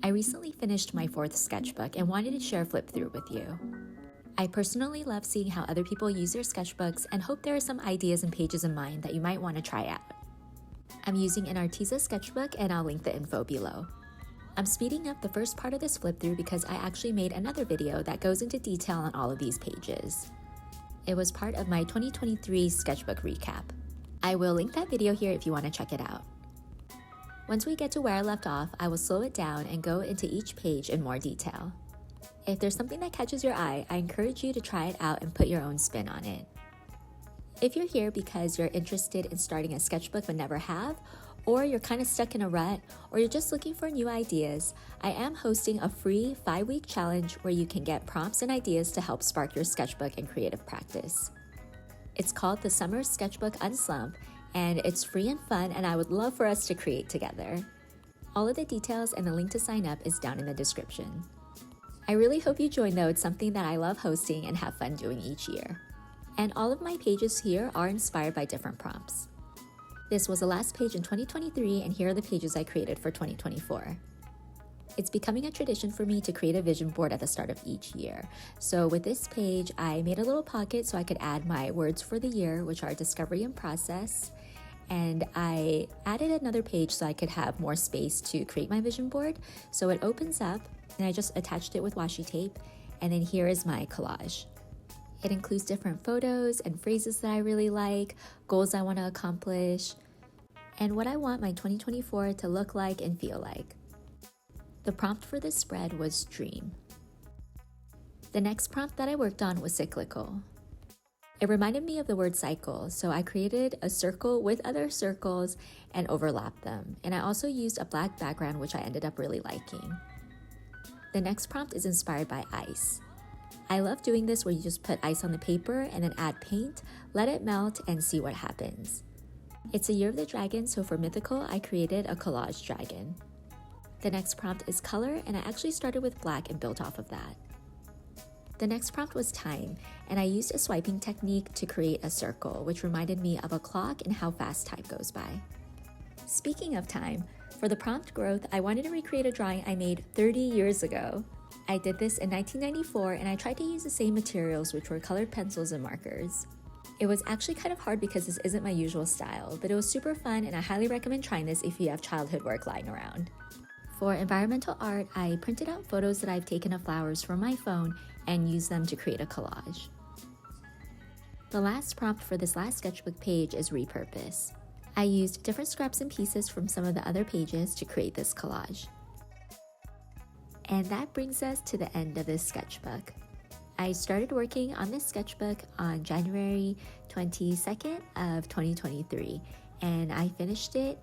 I recently finished my 4th sketchbook and wanted to share a flip through with you. I personally love seeing how other people use their sketchbooks and hope there are some ideas and pages in mind that you might want to try out. I'm using an Arteza sketchbook and I'll link the info below. I'm speeding up the first part of this flip through because I actually made another video that goes into detail on all of these pages. It was part of my 2023 sketchbook recap. I will link that video here if you want to check it out. Once we get to where I left off, I will slow it down and go into each page in more detail. If there's something that catches your eye, I encourage you to try it out and put your own spin on it. If you're here because you're interested in starting a sketchbook but never have, or you're kind of stuck in a rut, or you're just looking for new ideas, I am hosting a free 5-week challenge where you can get prompts and ideas to help spark your sketchbook and creative practice. It's called the Summer Sketchbook Un-Slump, and it's free and fun, and I would love for us to create together. All of the details and the link to sign up is down in the description. I really hope you join though. It's something that I love hosting and have fun doing each year. And all of my pages here are inspired by different prompts. This was the last page in 2023, and here are the pages I created for 2024. It's becoming a tradition for me to create a vision board at the start of each year. So with this page, I made a little pocket so I could add my words for the year, which are discovery and process. And I added another page so I could have more space to create my vision board. So it opens up, and I just attached it with washi tape. And then here is my collage. It includes different photos and phrases that I really like, goals I want to accomplish, and what I want my 2024 to look like and feel like. The prompt for this spread was dream. The next prompt that I worked on was cyclical. It reminded me of the word cycle, so I created a circle with other circles and overlapped them. And I also used a black background, which I ended up really liking. The next prompt is inspired by ice. I love doing this where you just put ice on the paper and then add paint, let it melt, and see what happens. It's a year of the dragon, so for mythical, I created a collage dragon. The next prompt is color, and I actually started with black and built off of that. The next prompt was time, and I used a swiping technique to create a circle, which reminded me of a clock and how fast time goes by. Speaking of time, for the prompt growth, I wanted to recreate a drawing I made 30 years ago. I did this in 1994, and I tried to use the same materials, which were colored pencils and markers. It was actually kind of hard because this isn't my usual style, but it was super fun, and I highly recommend trying this if you have childhood work lying around. For environmental art, I printed out photos that I've taken of flowers from my phone and used them to create a collage. The last prompt for this last sketchbook page is repurpose. I used different scraps and pieces from some of the other pages to create this collage. And that brings us to the end of this sketchbook. I started working on this sketchbook on January 22nd of 2023, and I finished it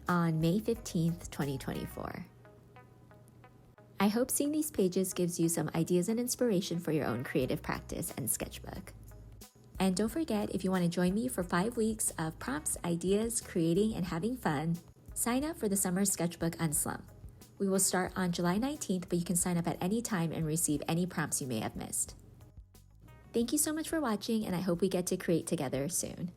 on May 15th, 2024. I hope seeing these pages gives you some ideas and inspiration for your own creative practice and sketchbook. And don't forget, if you want to join me for 5 weeks of prompts, ideas, creating, and having fun, sign up for the Summer Sketchbook Un-Slump. We will start on July 19th, but you can sign up at any time and receive any prompts you may have missed. Thank you so much for watching, and I hope we get to create together soon.